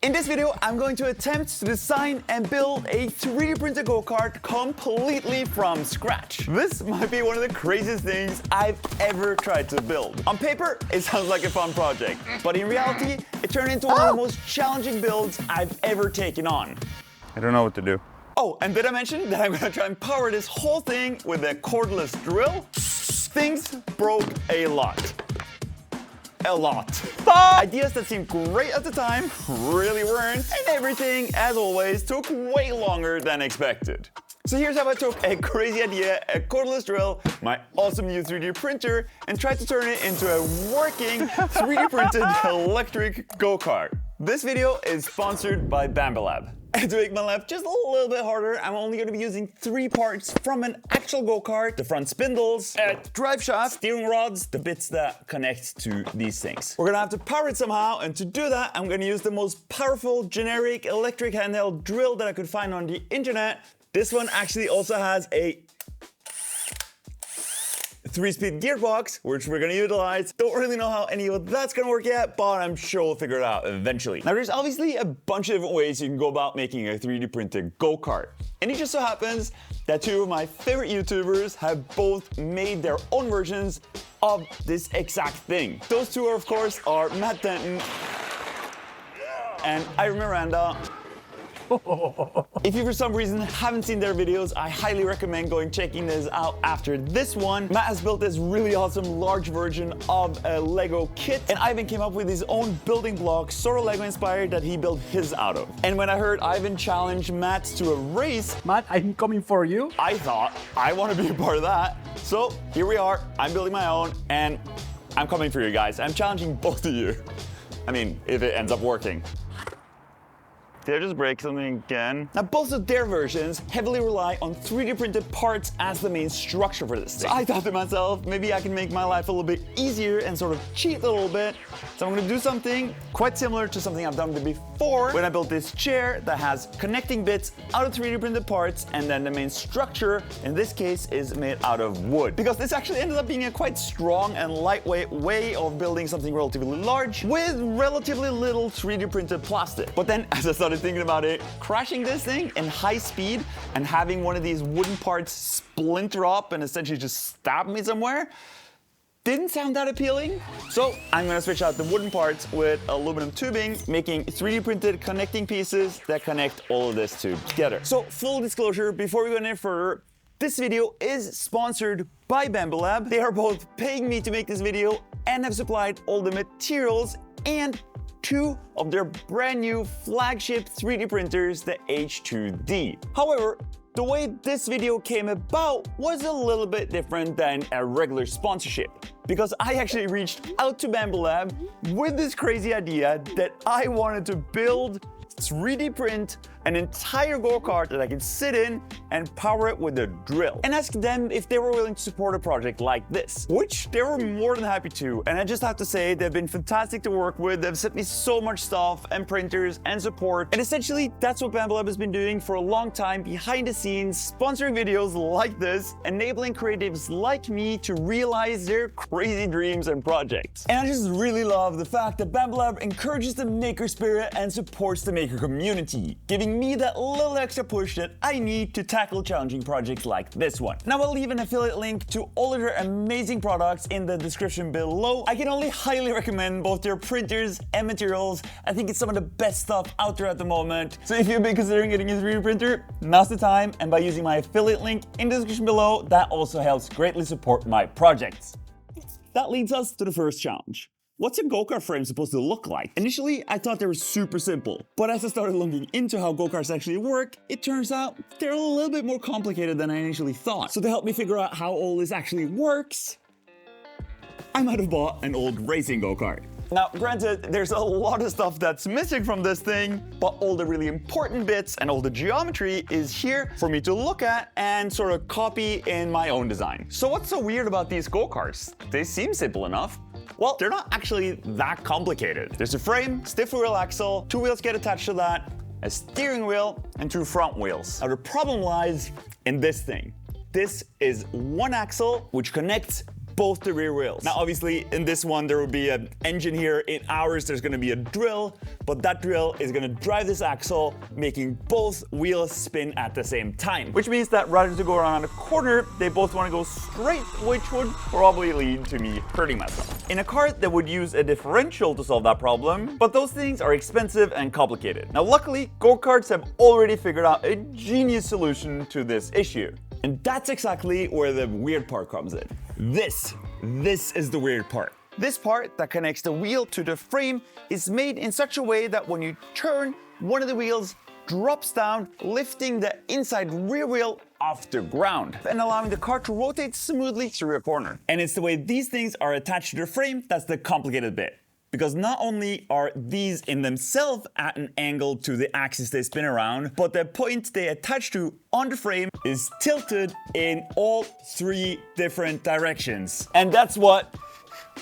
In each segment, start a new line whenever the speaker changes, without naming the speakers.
In this video, I'm going to attempt to design and build a 3D printed go-kart completely from scratch. This might be one of the craziest things I've ever tried to build. On paper, it sounds like a fun project, but in reality, it turned into one of the most challenging builds I've ever taken on.
I don't know what to do.
Oh, and did I mention that I'm gonna try and power this whole thing with a cordless drill? Things broke a lot. Ideas that seemed great at the time really weren't, and everything, as always, took way longer than expected. So here's how I took a crazy idea, a cordless drill, my awesome new 3D printer, and tried to turn it into a working 3D printed electric go-kart. This video is sponsored by Bambolab. And to make my life just a little bit harder, I'm only going to be using 3 parts from an actual go-kart: the front spindles, drive shaft, steering rods, the bits that connect to these things. We're going to have to power it somehow, and to do that, I'm going to use the most powerful generic electric handheld drill that I could find on the internet. This one actually also has a 3-speed gearbox, which we're gonna utilize. Don't really know how any of that's gonna work yet, but I'm sure we'll figure it out eventually. Now, there's obviously a bunch of different ways you can go about making a 3D printed go-kart. And it just so happens that 2 of my favorite YouTubers have both made their own versions of this exact thing. Those 2 are, of course, Matt Denton and Ira Miranda. If you for some reason haven't seen their videos, I highly recommend going checking this out after this one. Matt has built this really awesome large version of a Lego kit, and Ivan came up with his own building blocks, sort of Lego inspired, that he built his out of. And when I heard Ivan challenge Matt to a race,
Matt, I'm coming for you.
I thought, I want to be a part of that. So here we are, I'm building my own, and I'm coming for you guys. I'm challenging both of you. I mean, if it ends up working. Did I just break something again? Now, both of their versions heavily rely on 3D printed parts as the main structure for this thing. So I thought to myself, maybe I can make my life a little bit easier and sort of cheat a little bit. So I'm gonna do something quite similar to something I've done before when I built this chair that has connecting bits out of 3D printed parts, and then the main structure, in this case, is made out of wood. Because this actually ended up being a quite strong and lightweight way of building something relatively large with relatively little 3D printed plastic. But then, as I started thinking about it, crashing this thing in high speed and having one of these wooden parts splinter up and essentially just stab me somewhere didn't sound that appealing. So I'm gonna switch out the wooden parts with aluminum tubing, making 3D printed connecting pieces that connect all of this tube together. So full disclosure, before we go any further, this video is sponsored by Bambolab. They are both paying me to make this video and have supplied all the materials and 2 of their brand new flagship 3D printers, the H2D. However, the way this video came about was a little bit different than a regular sponsorship, because I actually reached out to Bambolab with this crazy idea that I wanted to build, 3D print an entire go-kart that I could sit in and power it with a drill, and ask them if they were willing to support a project like this, which they were more than happy to. And I just have to say, they've been fantastic to work with. They've sent me so much stuff and printers and support, and essentially that's what Bambolab has been doing for a long time behind the scenes, sponsoring videos like this, enabling creatives like me to realize their crazy dreams and projects. And I just really love the fact that Bambolab encourages the maker spirit and supports the maker community, giving me that little extra push that I need to tackle challenging projects like this one. Now, I'll leave an affiliate link to all of their amazing products in the description below. I can only highly recommend both their printers and materials. I think it's some of the best stuff out there at the moment. So if you've been considering getting a 3D printer, now's the time. And by using my affiliate link in the description below, that also helps greatly support my projects. That leads us to the first challenge. What's a go-kart frame supposed to look like? Initially, I thought they were super simple, but as I started looking into how go-karts actually work, it turns out they're a little bit more complicated than I initially thought. So to help me figure out how all this actually works, I might have bought an old racing go-kart. Now, granted, there's a lot of stuff that's missing from this thing, but all the really important bits and all the geometry is here for me to look at and sort of copy in my own design. So what's so weird about these go-karts? They seem simple enough. Well, they're not actually that complicated. There's a frame, stiff wheel axle, 2 wheels get attached to that, a steering wheel, and 2 front wheels. Now, the problem lies in this thing. This is one axle which connects both the rear wheels. Now obviously in this one there will be an engine here, in ours there's going to be a drill, but that drill is going to drive this axle, making both wheels spin at the same time. Which means that rather than go around a corner, they both want to go straight, which would probably lead to me hurting myself. In a car they would use a differential to solve that problem, but those things are expensive and complicated. Now luckily, go-karts have already figured out a genius solution to this issue. And that's exactly where the weird part comes in. This is the weird part. This part that connects the wheel to the frame is made in such a way that when you turn, one of the wheels drops down, lifting the inside rear wheel off the ground and allowing the car to rotate smoothly through a corner. And it's the way these things are attached to the frame that's the complicated bit. Because not only are these in themselves at an angle to the axis they spin around, but the point they attach to on the frame is tilted in all 3 different directions. And that's what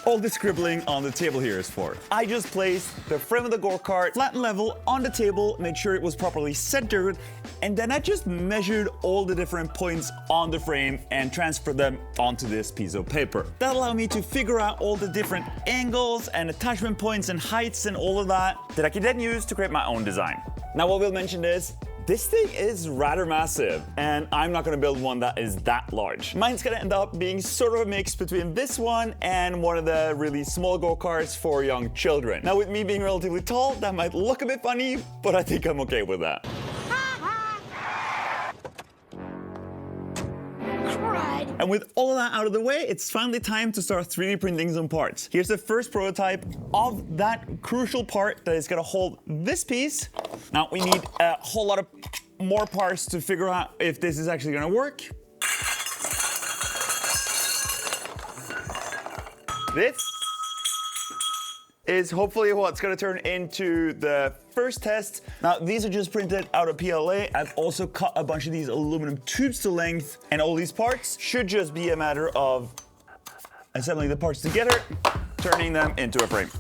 all the scribbling on the table here is for. I just placed the frame of the go-kart flat and level on the table, made sure it was properly centered, and then I just measured all the different points on the frame and transferred them onto this piece of paper. That allowed me to figure out all the different angles and attachment points and heights and all of that I can then use to create my own design. Now what we'll mention is, this thing is rather massive, and I'm not going to build one that is that large. Mine's going to end up being sort of a mix between this one and one of the really small go-karts for young children. Now with me being relatively tall, that might look a bit funny, but I think I'm okay with that. And with all of that out of the way, it's finally time to start 3D printing some parts. Here's the first prototype of that crucial part that is going to hold this piece. Now we need a whole lot of more parts to figure out if this is actually going to work. This is hopefully what's going to turn into the first test. Now these are just printed out of PLA. I've also cut a bunch of these aluminum tubes to length, and all these parts should just be a matter of assembling the parts together, turning them into a frame.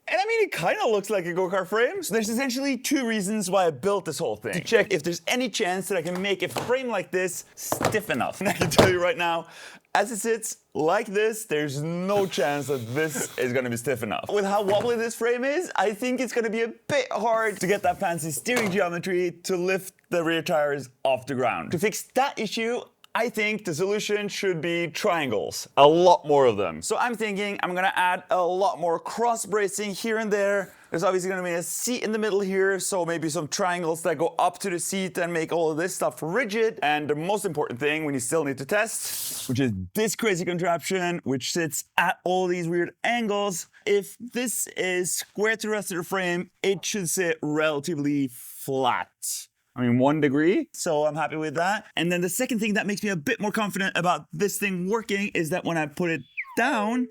And I mean, it kind of looks like a go-kart frame. So there's essentially 2 reasons why I built this whole thing. To check if there's any chance that I can make a frame like this stiff enough. And I can tell you right now, as it sits like this, there's no chance that this is going to be stiff enough. With how wobbly this frame is, I think it's going to be a bit hard to get that fancy steering geometry to lift the rear tires off the ground. To fix that issue, I think the solution should be triangles, a lot more of them. So I'm thinking I'm gonna add a lot more cross bracing here and there. There's obviously gonna be a seat in the middle here, so maybe some triangles that go up to the seat and make all of this stuff rigid. And the most important thing we still need to test, which is this crazy contraption, which sits at all these weird angles. If this is square to the rest of the frame, it should sit relatively flat. I mean, 1 degree, so I'm happy with that. And then the second thing that makes me a bit more confident about this thing working is that when I put it down,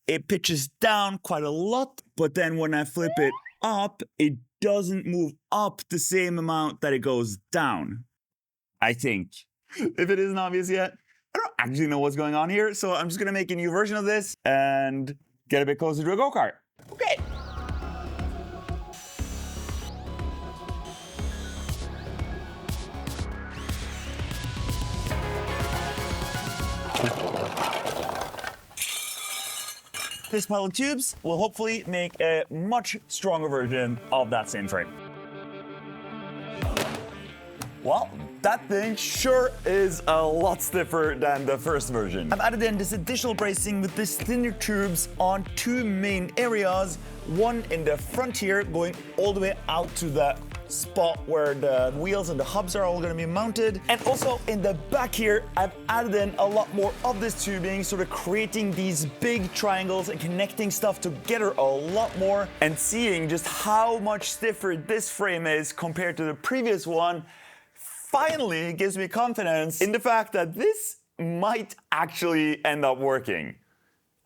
it pitches down quite a lot, but then when I flip it up, it doesn't move up the same amount that it goes down, I think. If it isn't obvious yet, I don't actually know what's going on here, so I'm just gonna make a new version of this and get a bit closer to a go-kart. Okay. This pile of tubes will hopefully make a much stronger version of that same frame. Well, that thing sure is a lot stiffer than the first version. I've added in this additional bracing with these thinner tubes on 2 main areas. One in the front here, going all the way out to the spot where the wheels and the hubs are all going to be mounted. And also in the back here, I've added in a lot more of this tubing, sort of creating these big triangles and connecting stuff together a lot more, and seeing just how much stiffer this frame is compared to the previous one finally gives me confidence in the fact that this might actually end up working.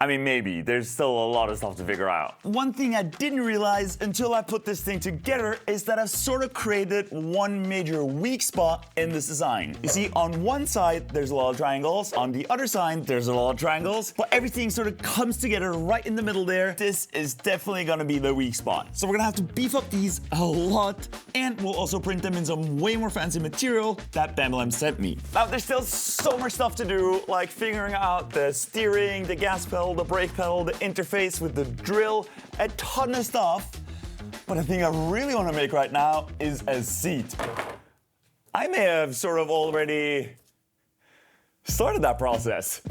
I mean, maybe. There's still a lot of stuff to figure out. One thing I didn't realize until I put this thing together is that I've sort of created one major weak spot in this design. You see, on one side, there's a lot of triangles. On the other side, there's a lot of triangles. But everything sort of comes together right in the middle there. This is definitely gonna be the weak spot. So we're gonna have to beef up these a lot. And we'll also print them in some way more fancy material that Bambolam sent me. Now, there's still so much stuff to do, like figuring out the steering, the gas pedal, the brake pedal, the interface with the drill, a ton of stuff. But the thing I really want to make right now is a seat. I may have sort of already started that process.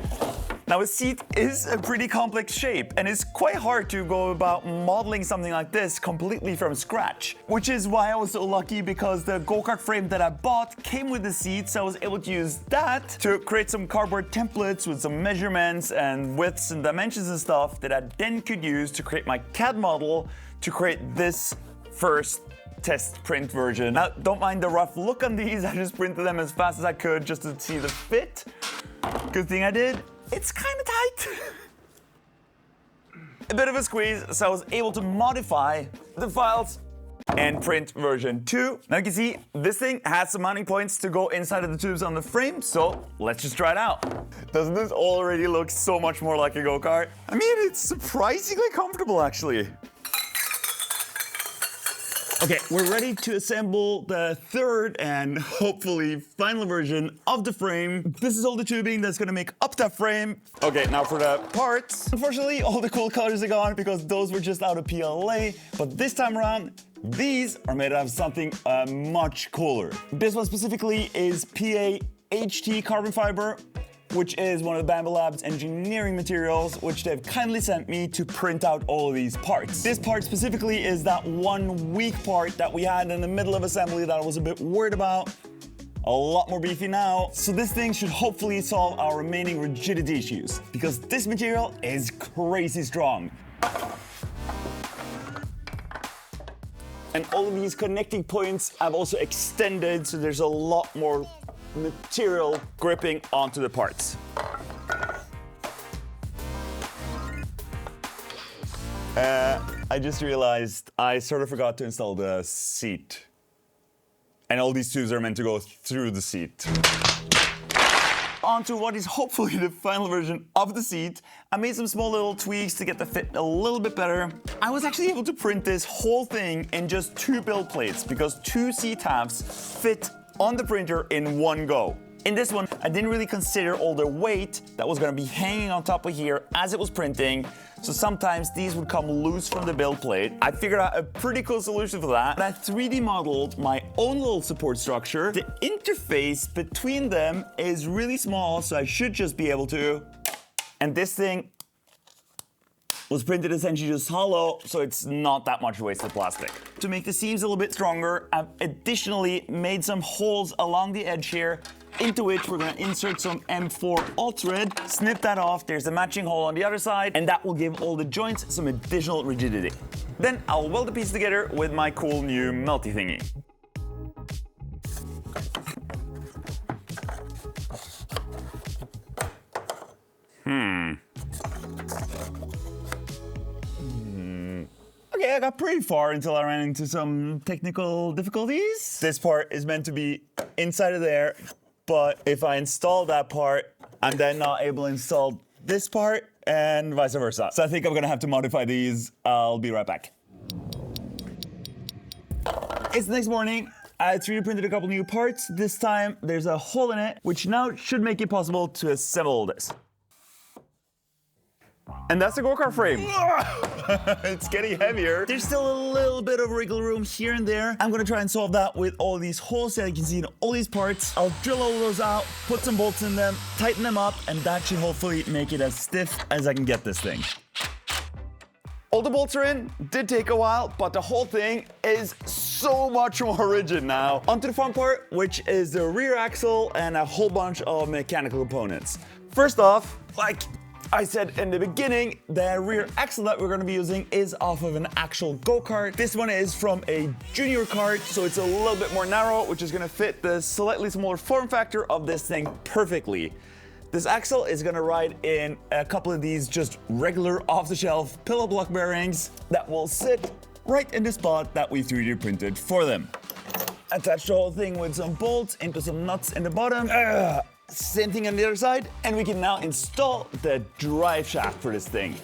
Now, a seat is a pretty complex shape, and it's quite hard to go about modeling something like this completely from scratch. Which is why I was so lucky, because the go-kart frame that I bought came with the seat, so I was able to use that to create some cardboard templates with some measurements and widths and dimensions and stuff that I then could use to create my CAD model to create this first test print version. Now, don't mind the rough look on these, I just printed them as fast as I could just to see the fit. Good thing I did. It's kind of tight. A bit of a squeeze, so I was able to modify the files and print version 2. Now you can see this thing has some mounting points to go inside of the tubes on the frame, so let's just try it out. Doesn't this already look so much more like a go-kart? I mean, it's surprisingly comfortable actually. Okay, we're ready to assemble the third and hopefully final version of the frame. This is all the tubing that's gonna make up that frame. Okay, now for the parts. Unfortunately, all the cool colors are gone because those were just out of PLA. But this time around, these are made out of something much cooler. This one specifically is PA-HT carbon fiber, which is one of the Bambo Labs engineering materials, which they've kindly sent me to print out all of these parts. This part specifically is that one weak part that we had in the middle of assembly that I was a bit worried about. A lot more beefy now. So this thing should hopefully solve our remaining rigidity issues, because this material is crazy strong. And all of these connecting points I've also extended, so there's a lot more material gripping onto the parts. I just realized I sort of forgot to install the seat. And all these tubes are meant to go through the seat. Onto what is hopefully the final version of the seat. I made some small little tweaks to get the fit a little bit better. I was actually able to print this whole thing in just 2 build plates because 2 seat halves fit on the printer in one go. In this one, I didn't really consider all the weight that was gonna be hanging on top of here as it was printing, so sometimes these would come loose from the build plate. I figured out a pretty cool solution for that. I 3D modeled my own little support structure. The interface between them is really small, so I should just be able to. And this thing was printed essentially just hollow, so it's not that much wasted plastic. To make the seams a little bit stronger, I've additionally made some holes along the edge here, into which we're gonna insert some M4 all-thread, snip that off, there's a matching hole on the other side, and that will give all the joints some additional rigidity. Then I'll weld the piece together with my cool new melty thingy. Okay, I got pretty far until I ran into some technical difficulties. This part is meant to be inside of there, but if I install that part, I'm then not able to install this part and vice versa. So I think I'm gonna have to modify these. I'll be right back. It's the next morning. I 3D printed a couple new parts. This time there's a hole in it, which now should make it possible to assemble this. And that's the go-kart frame. It's getting heavier. There's still a little bit of wiggle room here and there. I'm gonna try and solve that with all these holes that you can see in all these parts. I'll drill all those out, put some bolts in them, tighten them up, and that should hopefully make it as stiff as I can get this thing. All the bolts are in, did take a while, but the whole thing is so much more rigid now. Onto the front part, which is the rear axle and a whole bunch of mechanical components. First off, like I said in the beginning, the rear axle that we're going to be using is off of an actual go-kart. This one is from a junior kart, so it's a little bit more narrow, which is going to fit the slightly smaller form factor of this thing perfectly. This axle is gonna ride in a couple of these just regular off-the-shelf pillow block bearings that will sit right in the spot that we 3D printed for them. Attach the whole thing with some bolts into some nuts in the bottom. Same thing on the other side, and we can now install the drive shaft for this thing.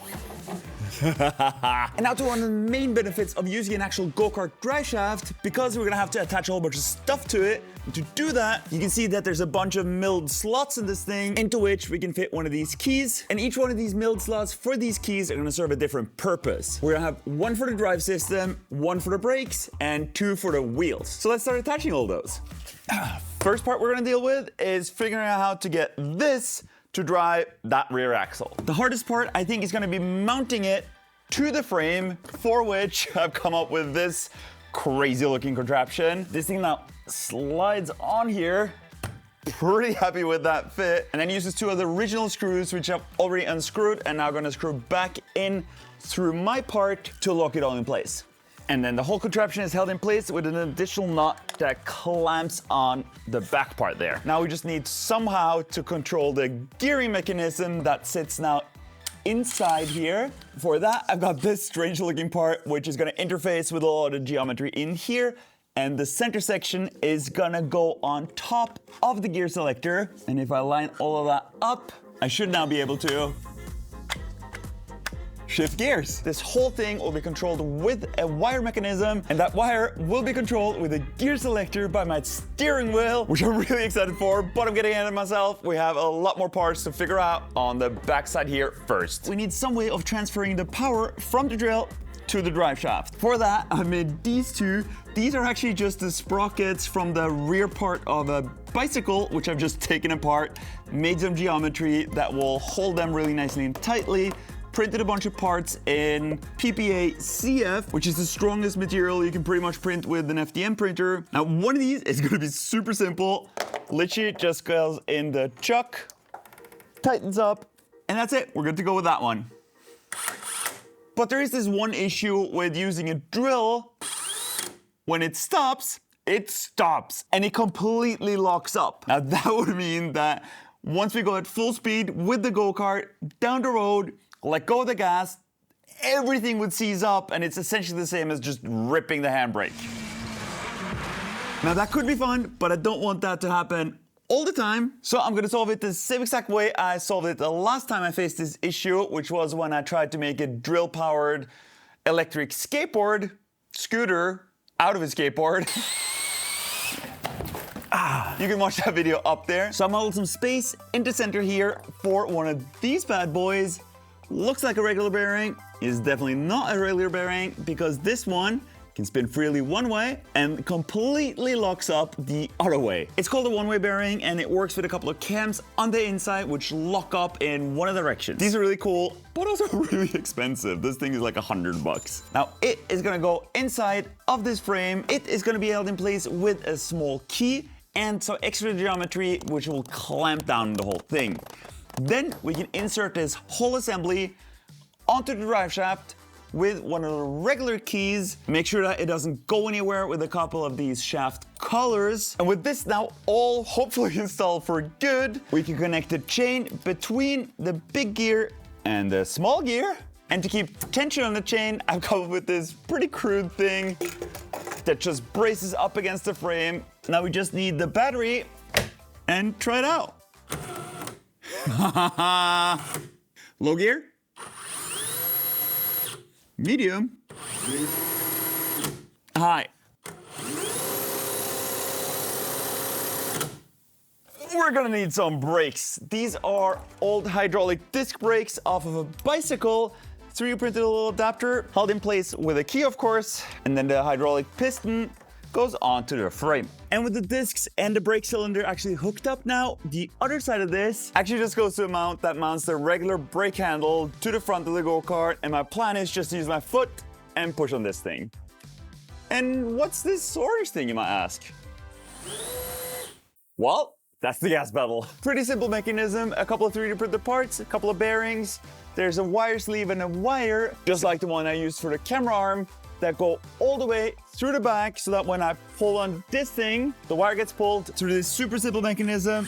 And now to one of the main benefits of using an actual go-kart drive shaft, because we're gonna have to attach a whole bunch of stuff to it. And to do that, you can see that there's a bunch of milled slots in this thing into which we can fit one of these keys. And each one of these milled slots for these keys are gonna serve a different purpose. We're gonna have one for the drive system, one for the brakes, and two for the wheels. So let's start attaching all those. First part we're gonna deal with is figuring out how to get this to drive that rear axle. The hardest part, I think, is gonna be mounting it to the frame, for which I've come up with this crazy looking contraption. This thing now slides on here. Pretty happy with that fit. And then uses two of the original screws, which I've already unscrewed and now gonna screw back in through my part to lock it all in place. And then the whole contraption is held in place with an additional nut that clamps on the back part there. Now we just need somehow to control the gearing mechanism that sits now inside here. For that, I've got this strange looking part, which is gonna interface with a lot of geometry in here. And the center section is gonna go on top of the gear selector. And if I line all of that up, I should now be able to shift gears. This whole thing will be controlled with a wire mechanism, and that wire will be controlled with a gear selector by my steering wheel, which I'm really excited for, but I'm getting ahead of myself. We have a lot more parts to figure out on the backside here first. We need some way of transferring the power from the drill to the drive shaft. For that, I made these two. These are actually just the sprockets from the rear part of a bicycle, which I've just taken apart, made some geometry that will hold them really nicely and tightly, printed a bunch of parts in PPA CF, which is the strongest material you can pretty much print with an FDM printer. Now, one of these is gonna be super simple. Literally just goes in the chuck, tightens up, and that's it. We're good to go with that one. But there is this one issue with using a drill. When it stops, and it completely locks up. Now, that would mean that once we go at full speed with the go-kart down the road, let go of the gas, everything would seize up, and it's essentially the same as just ripping the handbrake. Now that could be fun, but I don't want that to happen all the time. So I'm gonna solve it the same exact way I solved it the last time I faced this issue, which was when I tried to make a drill-powered electric scooter out of a skateboard. You can watch that video up there. So I modeled some space in the center here for one of these bad boys. Looks like a regular bearing, is definitely not a regular bearing because this one can spin freely one way and completely locks up the other way. It's called a one-way bearing, and it works with a couple of cams on the inside which lock up in one of the directions. These are really cool, but also really expensive. This thing is like $100. Now it is gonna go inside of this frame. It is gonna be held in place with a small key and some extra geometry which will clamp down the whole thing. Then we can insert this whole assembly onto the drive shaft with one of the regular keys. Make sure that it doesn't go anywhere with a couple of these shaft collars. And with this now all hopefully installed for good, we can connect the chain between the big gear and the small gear. And to keep tension on the chain, I've come up with this pretty crude thing that just braces up against the frame. Now we just need the battery and try it out. Low gear, medium, high. We're gonna need some brakes. These are old hydraulic disc brakes off of a bicycle. 3D printed a little adapter, held in place with a key, of course, and then the hydraulic piston goes onto the frame. And with the discs and the brake cylinder actually hooked up now, the other side of this actually just goes to a mount that mounts the regular brake handle to the front of the go-kart, and my plan is just to use my foot and push on this thing. And what's this sorters thing, you might ask? Well, that's the gas pedal. Pretty simple mechanism, a couple of 3D printed parts, a couple of bearings. There's a wire sleeve and a wire, just like the one I used for the camera arm, that go all the way through the back so that when I pull on this thing, the wire gets pulled through this super simple mechanism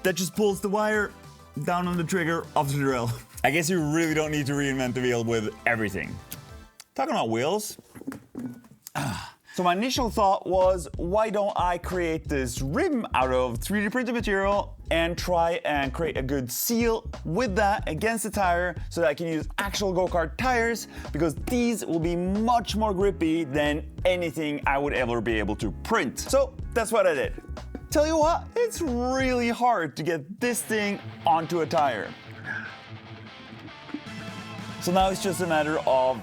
that just pulls the wire down on the trigger of the drill. I guess you really don't need to reinvent the wheel with everything. Talking about wheels. So my initial thought was, why don't I create this rim out of 3D printed material and try and create a good seal with that against the tire so that I can use actual go-kart tires, because these will be much more grippy than anything I would ever be able to print. So that's what I did. Tell you what, it's really hard to get this thing onto a tire. So now it's just a matter of,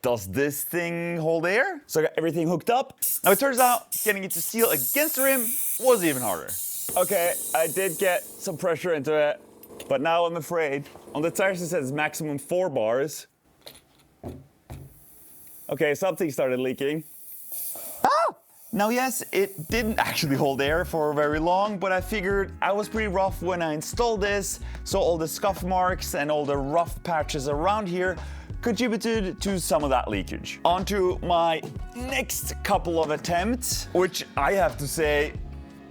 does this thing hold air? So I got everything hooked up. Now it turns out getting it to seal against the rim was even harder. Okay, I did get some pressure into it, but now I'm afraid. On the tires it says maximum 4 bars. Okay, something started leaking. Ah! Now yes, it didn't actually hold air for very long, but I figured I was pretty rough when I installed this, so all the scuff marks and all the rough patches around here contributed to some of that leakage. On to my next couple of attempts, which I have to say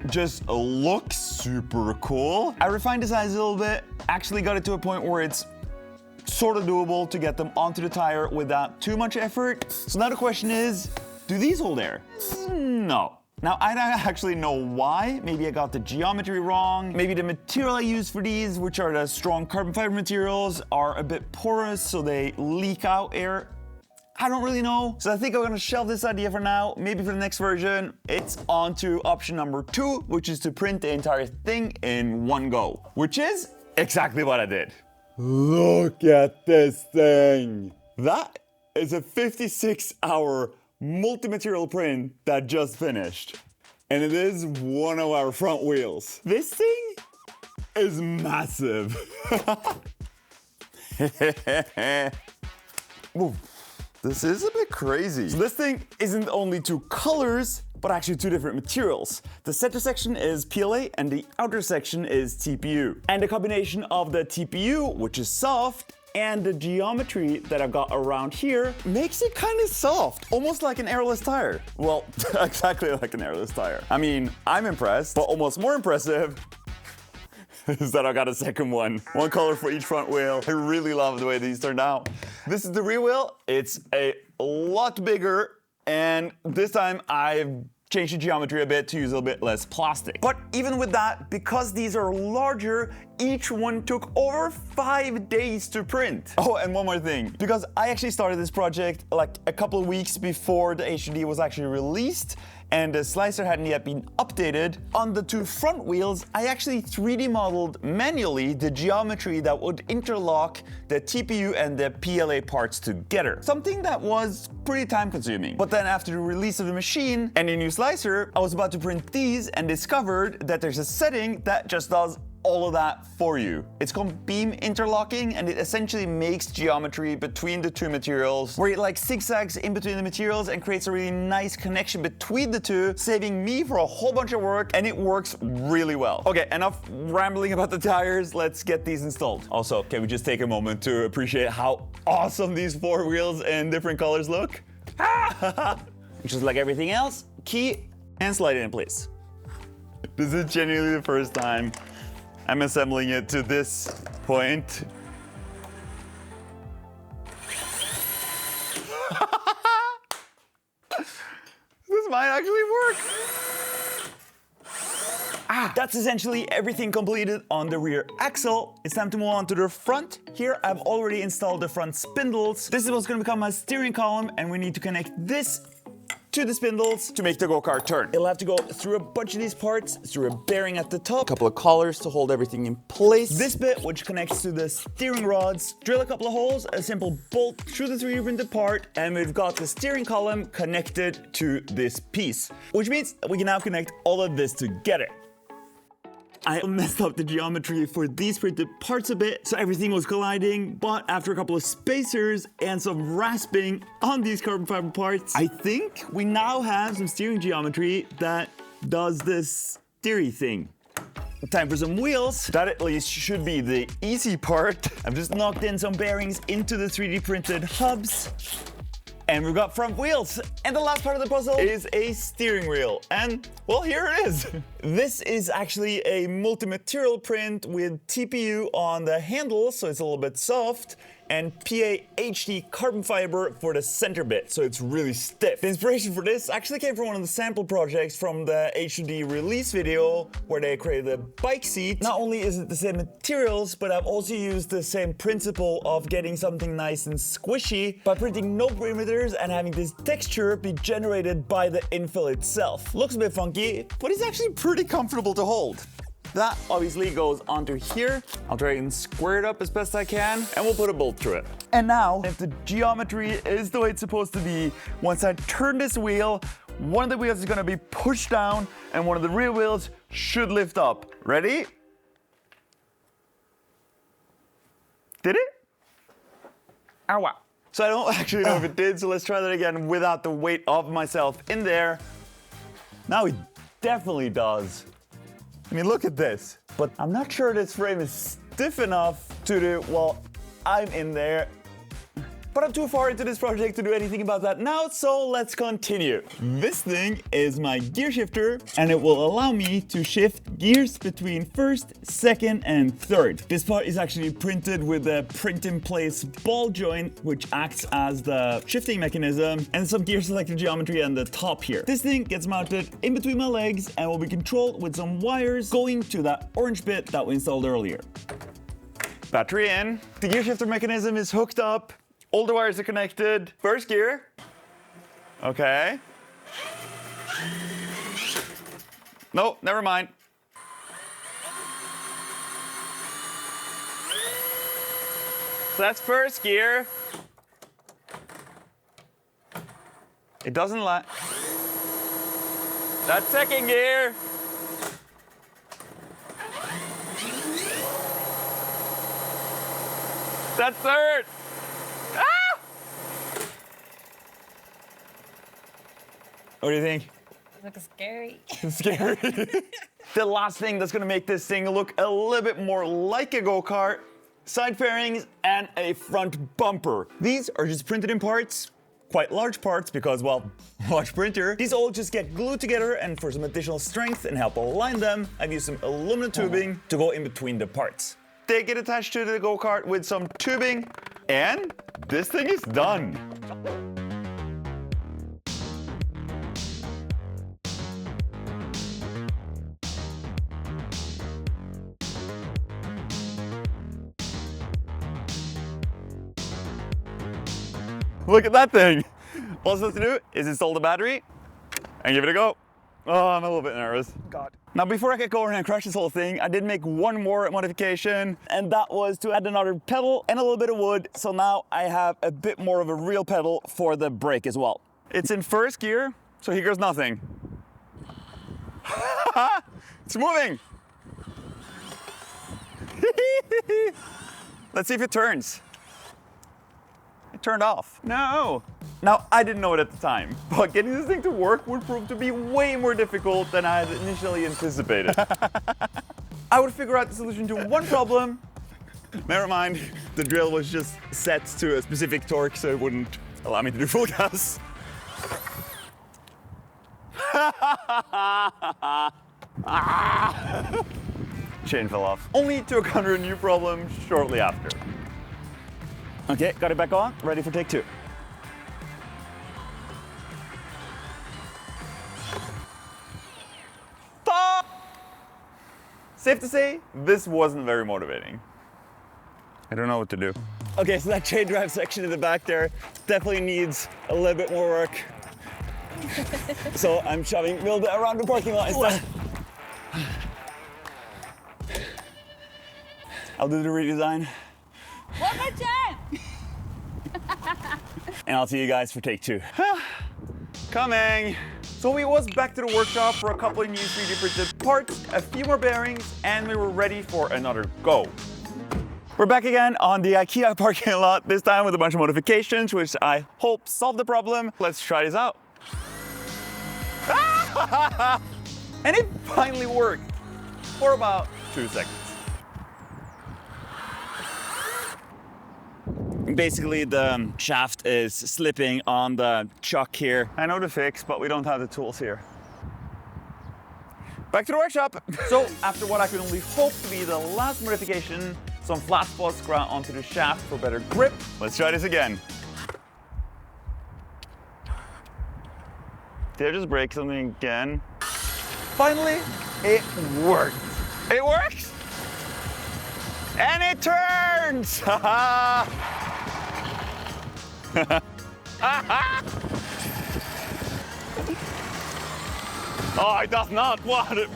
just looks super cool. I refined the size a little bit, actually got it to a point where it's sort of doable to get them onto the tire without too much effort. So now the question is, do these hold air? No. Now, I don't actually know why. Maybe I got the geometry wrong. Maybe the material I use for these, which are the strong carbon fiber materials, are a bit porous, so they leak out air. I don't really know. So I think I'm gonna shelve this idea for now. Maybe for the next version, it's on to option number 2, which is to print the entire thing in one go, which is exactly what I did. Look at this thing. That is a 56-hour multi-material print that just finished. And it is one of our front wheels. This thing is massive. Ooh, this is a bit crazy. So this thing isn't only 2 colors, but actually 2 different materials. The center section is PLA and the outer section is TPU. And the combination of the TPU, which is soft, and the geometry that I've got around here makes it kind of soft, almost like an airless tire. Well, exactly like an airless tire. I mean, I'm impressed, but almost more impressive is that I got a second one. One color for each front wheel. I really love the way these turned out. This is the rear wheel. It's a lot bigger, and this time I've changed the geometry a bit to use a little bit less plastic. But even with that, because these are larger, each one took over 5 days to print. Oh, and one more thing. Because I actually started this project like a couple of weeks before the HDD was actually released, and the slicer hadn't yet been updated. On the 2 front wheels, I actually 3D modeled manually the geometry that would interlock the TPU and the PLA parts together. Something that was pretty time consuming. But then after the release of the machine and the new slicer, I was about to print these and discovered that there's a setting that just does all of that for you. It's called beam interlocking, and it essentially makes geometry between the 2 materials where it like zigzags in between the materials and creates a really nice connection between the 2, saving me for a whole bunch of work, and it works really well. Okay, enough rambling about the tires, let's get these installed. Also, can we just take a moment to appreciate how awesome these 4 wheels in different colors look? Just like everything else, key and slide it in place. This is genuinely the first time I'm assembling it to this point. This might actually work. That's essentially everything completed on the rear axle. It's time to move on to the front. Here I've already installed the front spindles. This is what's going to become my steering column, and we need to connect this to the spindles to make the go-kart turn. It'll have to go through a bunch of these parts, through a bearing at the top, a couple of collars to hold everything in place. This bit, which connects to the steering rods, drill a couple of holes, a simple bolt through the 3D printed part, and we've got the steering column connected to this piece, which means we can now connect all of this together. I messed up the geometry for these printed parts a bit, so everything was colliding, but after a couple of spacers and some rasping on these carbon fiber parts, I think we now have some steering geometry that does this steery thing. Time for some wheels. That at least should be the easy part. I've just knocked in some bearings into the 3D printed hubs. And we've got front wheels. And the last part of the puzzle is a steering wheel. And, well, here it is. This is actually a multi-material print with TPU on the handle, so it's a little bit soft, and PA-HD carbon fiber for the center bit, so it's really stiff. The inspiration for this actually came from one of the sample projects from the H2D release video where they created a bike seat. Not only is it the same materials, but I've also used the same principle of getting something nice and squishy by printing no perimeters and having this texture be generated by the infill itself. Looks a bit funky, but it's actually pretty comfortable to hold. That obviously goes onto here. I'll try and square it up as best I can, and we'll put a bolt through it. And now, if the geometry is the way it's supposed to be, once I turn this wheel, one of the wheels is gonna be pushed down, and one of the rear wheels should lift up. Ready? Did it? Oh wow. So I don't actually know if it did, so let's try that again without the weight of myself in there. Now it definitely does. I mean, look at this. But I'm not sure this frame is stiff enough to do while I'm in there. But I'm too far into this project to do anything about that now, so let's continue. This thing is my gear shifter, and it will allow me to shift gears between first, second, and third. This part is actually printed with a print-in-place ball joint, which acts as the shifting mechanism, and some gear selector geometry on the top here. This thing gets mounted in between my legs and will be controlled with some wires going to that orange bit that we installed earlier. Battery in. The gear shifter mechanism is hooked up. All the wires are connected. First gear. Okay. No, never mind. So that's first gear. It doesn't lie. That's second gear. That's third. What do you think?
Looks scary.
It's scary. The last thing that's gonna make this thing look a little bit more like a go-kart, side fairings and a front bumper. These are just printed in parts, quite large parts because, well, large printer. These all just get glued together, and for some additional strength and help align them, I've used some aluminum tubing to go in between the parts. They get attached to the go-kart with some tubing, and this thing is done. Look at that thing. All it's supposed to do is install the battery and give it a go. Oh, I'm a little bit nervous. God. Now, before I get going and crash this whole thing, I did make one more modification, and that was to add another pedal and a little bit of wood. So now I have a bit more of a real pedal for the brake as well. It's in first gear, so here goes nothing. It's moving. Let's see if it turns. It turned off. No. Now, I didn't know it at the time, but getting this thing to work would prove to be way more difficult than I had initially anticipated. I would figure out the solution to one problem. Never mind, the drill was just set to a specific torque, so it wouldn't allow me to do full gas. Chain fell off. Only to encounter a new problem shortly after. Okay, got it back on, ready for take two. Ta! Safe to say, this wasn't very motivating. I don't know what to do. Okay, so that chain drive section in the back there definitely needs a little bit more work. So I'm shoving a little bit around the parking lot instead. I'll do the redesign.
One more chance!
And I'll see you guys for take two. Coming! So we was back to the workshop for a couple of new 3D printed parts, a few more bearings, and we were ready for another go. We're back again on the IKEA parking lot, this time with a bunch of modifications, which I hope solve the problem. Let's try this out. And it finally worked for about 2 seconds. Basically, the shaft is slipping on the chuck here. I know the fix, but we don't have the tools here. back to the workshop. So after what I could only hope to be the last modification, some flat spots ground onto the shaft for better grip. Let's try this again. Did I just break something again? Finally, it worked. It works! And it turns! Oh, it does not want it.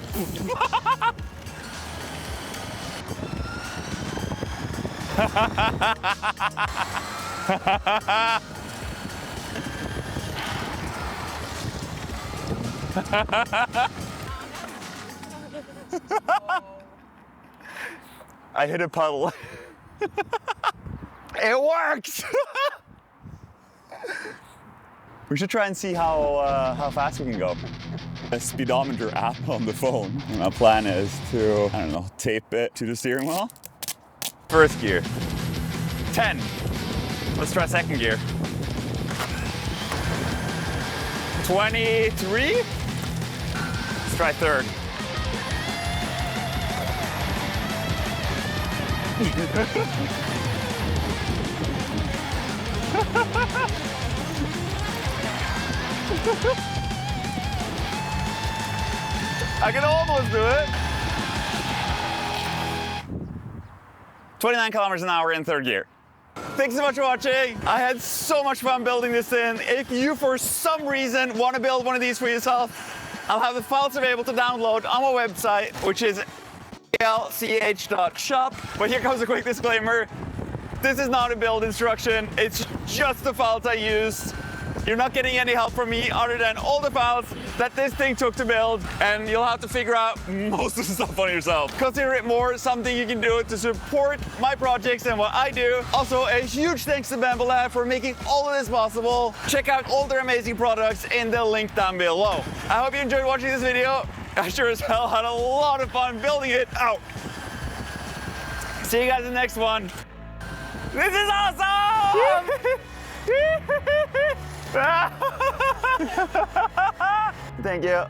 I hit a puddle. It works! We should try and see how fast we can go. A speedometer app on the phone. And my plan is to, I don't know, tape it to the steering wheel. First gear, 10. Let's try second gear. 23. Let's try third. I can almost do it. 29 kilometers an hour in third gear. Thanks so much for watching. I had so much fun building this in. If you, for some reason, want to build one of these for yourself, I'll have the files available to download on my website, which is lch.shop. But here comes a quick disclaimer. This is not a build instruction. It's just the files I used. You're not getting any help from me other than all the files that this thing took to build, and you'll have to figure out most of the stuff on yourself. Consider it more something you can do to support my projects and what I do. Also, a huge thanks to Bamble Lab for making all of this possible. Check out all their amazing products in the link down below. I hope you enjoyed watching this video. I sure as hell had a lot of fun building it. Ow! See you guys in the next one. This is awesome! Thank you.